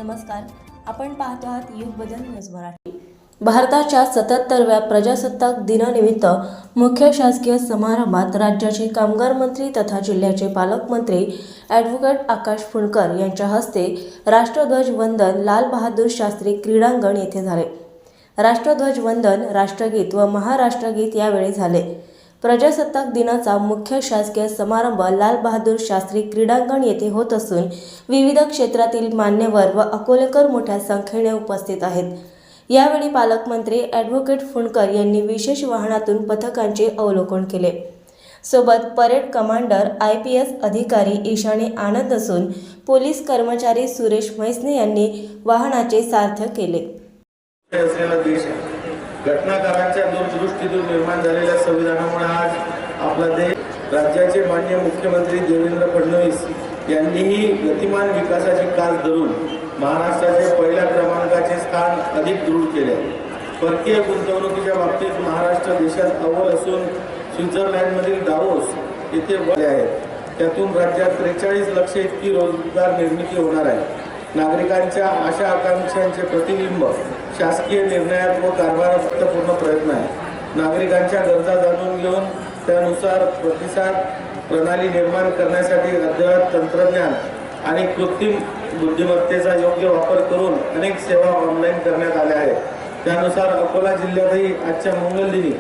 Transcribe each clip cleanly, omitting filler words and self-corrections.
नमस्कार, आपण पाहतो आहात युग बदल न्यूज मराठी। भारताच्या 77व्या प्रजासत्ताक दिनानिमित्त मुख्य शासकीय समारंभात राज्याचे कामगार मंत्री तथा जिल्ह्याचे पालकमंत्री ॲडव्होकेट आकाश फुंडकर यांच्या हस्ते राष्ट्रध्वज वंदन लाल बहादूर शास्त्री क्रीडांगण येथे झाले। राष्ट्रध्वज वंदन, राष्ट्रगीत व महाराष्ट्रगीत यावेळी झाले। प्रजासत्ताक दिनाचा मुख्य शासकीय समारंभ लाल बहादूर शास्त्री क्रीडांगण येथे होत असून विविध क्षेत्रातील मान्यवर व अकोलेकर मोठ्या संख्येने उपस्थित आहेत। यावेळी पालकमंत्री ॲडव्होकेट फुंडकर यांनी विशेष वाहनातून पथकांचे अवलोकन केले। सोबत परेड कमांडर IPS अधिकारी ईशानी आनंद असून पोलीस कर्मचारी सुरेश म्हैसने यांनी वाहनाचे सारथ्य केले। घटनाकारांच्या दूरदृष्टीतून निर्माण झालेल्या संविधानामुळे आज आपला देश, राज्याचे माननीय मुख्यमंत्री देवेंद्र फडणवीस यांनीही गतिमान विकासाची कास धरून महाराष्ट्राचे पहिल्या क्रमांकाचे स्थान अधिक दृढ केले। परकीय गुंतवणुकीच्या बाबतीत महाराष्ट्र देशात अव्वल असून स्वित्झर्लंडमधील दावोस येथे वळले आहेत। त्यातून राज्यात 43 लाख इतकी रोजगार निर्मिती होणार आहे। नागरिकांच्या आशा आकांक्षांचे प्रतिबिंब शासकीय निर्णयात व कारभारात पूर्ण प्रयत्न आहे। नागरिकांच्या गरजा जाणून घेऊन त्यानुसार प्रतिसाद प्रणाली निर्माण करण्यासाठी अद्ययावत तंत्रज्ञान आणि कृत्रिम बुद्धिमत्तेचा योग्य वापर करून अनेक सेवा ऑनलाईन करण्यात आल्या आहेत। त्यानुसार अकोला जिल्ह्यातही आजच्या मंगलदिनी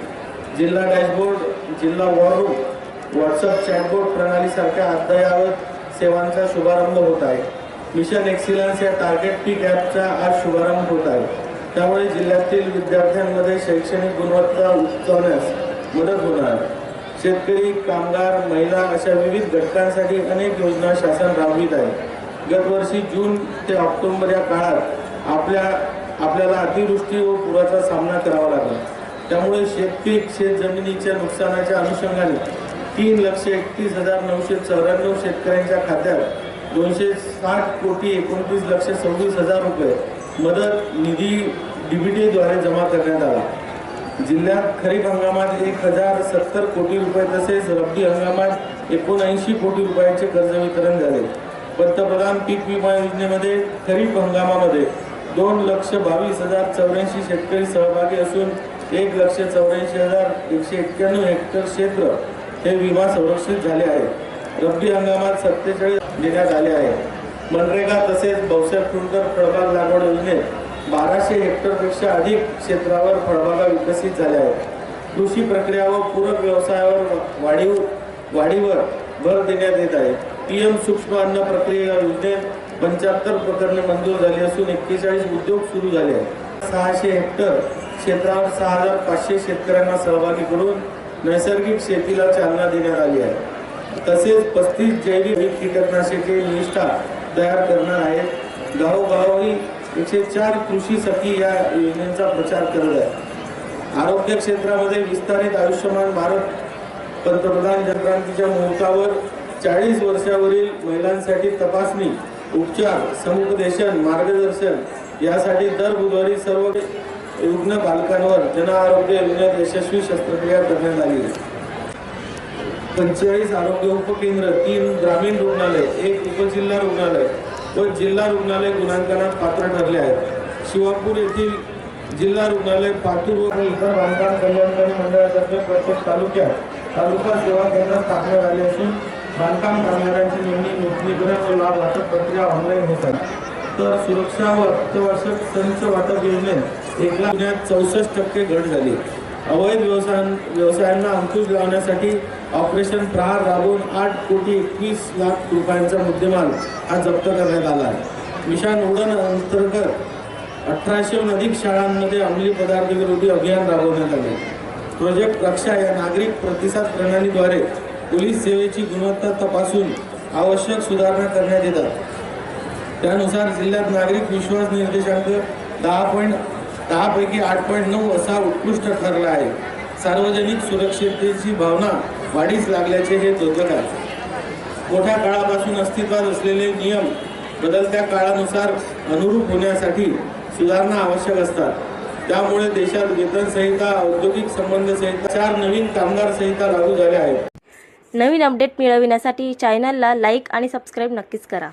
जिल्हा डॅशबोर्ड, जिल्हा वॉर रूम, व्हॉट्सअप चॅटबोर्ड प्रणालीसारख्या अद्ययावत सेवांचा शुभारंभ होत आहे। मिशन एक्सिलन्स या टार्गेट पीक ॲपचा आज शुभारंभ होत आहे। त्यामुळे जिल्ह्यातील विद्यार्थ्यांमध्ये शैक्षणिक गुणवत्ता उंचावण्यास मदत होणार आहे। शेतकरी, कामगार, महिला अशा विविध घटकांसाठी अनेक योजना शासन राबवित आहे। गतवर्षी जून ते ऑक्टोबर या काळात आपल्याला अतिवृष्टी व पुराचा सामना करावा लागला। त्यामुळे शेतपीक, शेतजमिनीच्या नुकसानाच्या अनुषंगाने 3,31,994 शेतकऱ्यांच्या खात्यात 260,29,26,000 रुपये मदत निधी DBTद्वारे जमा करण्यात आला। जिल्ह्यात खरीप हंगामात 1,070 कोटी रुपये तसेच रब्बी हंगामात 79 कोटी रुपयांचे कर्ज वितरण झाले। पंतप्रधान पीक विमा योजनेमध्ये खरीप हंगामामध्ये 2,22,084 शेतकरी सहभागी असून 1,84,191 हेक्टर क्षेत्र हे विमा संरक्षित झाले आहे। रब्बी हंगामात 47 देण्यात आले आहे। मनरेगा तसेच भाऊसाहेब फुंडकर फळबाग लागवड योजनेत 1200 हेक्टरपेक्षा अधिक क्षेत्रावर फळबागा विकसित झाल्या आहेत। कृषी प्रक्रिया व पूरक व्यवसायावर वाढीवर भर देण्यात येत आहे। PM सूक्ष्म अन्न प्रक्रिया योजनेत 75 प्रकरणे मंजूर झाली असून 41 उद्योग सुरू झाले आहेत। 600 हेक्टर क्षेत्रावर 6,500 शेतकऱ्यांना सहभागी करून नैसर्गिक शेतीला चालना देण्यात आली आहे। तसेच 35 जैविक कीटकनाशके निष्ठा तयार करणार आहेत। गावोगावी 104 कृषी सखी या योजनेचा प्रचार करत आहे। आरोग्य क्षेत्रामध्ये विस्तारित आयुष्यमान भारत पंतप्रधान जनक्रांतीच्या मुहूर्तावर 40 वर्षावरील महिलांसाठी तपासणी, उपचार, समुपदेशन, मार्गदर्शन यासाठी दर बुधवारी सर्व रुग्ण बालकांवर जन आरोग्य योजनेत यशस्वी शस्त्रक्रिया करण्यात आली आहे। 45 आरोग्य उपकेंद्र, 3 ग्रामीण रुग्णालय, 1 उपजिल्हा रुग्णालय व जिल्हा रुग्णालय गुणांकनात पात्र ठरले आहेत। शिवापूर येथील जिल्हा रुग्णालय, पातूर व इतर बांधकाम कल्याणकारी मंडळातर्फे प्रत्येक तालुका सेवा केंद्र स्थापण्यात आले असून बांधकाम कामगारांची नेमणी, नोंदणीकरण व लाभ वाटप प्रक्रिया ऑनलाईन होत आहे। तर सुरक्षा व अत्यावश्यक संच वाटप योजनेत 1,64% घट झाली। अवैध व्यवसायांना अंकुश लावण्यासाठी ऑपरेशन प्रहार राबवून 8,21,00,000 रुपयांचा मुद्देमाल हा जप्त करण्यात आला आहे। मिशन उडन अंतर्गत 1800हून अधिक शाळांमध्ये अंमली पदार्थ विरोधी अभियान राबवण्यात आले। प्रोजेक्ट रक्षा या नागरिक प्रतिसाद प्रणालीद्वारे पोलीस सेवेची गुणवत्ता तपासून आवश्यक सुधारणा करण्यात येतात। त्यानुसार जिल्ह्यात नागरिक विश्वास निर्देशांक 10 पैकी 8.9 असा उत्कृष्ट ठरला आहे। सार्वजनिक सुरक्षिततेची भावना वाढीस लागल्याचे हे द्योतक आहे। मोठ्या काळापासून अस्तित्वात असलेले नियम बदलत्या काळानुसार अनुरूप होण्यासाठी सुधारणा आवश्यक असतात। त्यामुळे देशात वेतन संहिता, औद्योगिक संबंध संहिता, 4 नवीन कामगार संहिता लागू झाल्या आहेत। नवीन अपडेट मिळविण्यासाठी चॅनलला लाईक आणि सबस्क्राईब नक्कीच करा।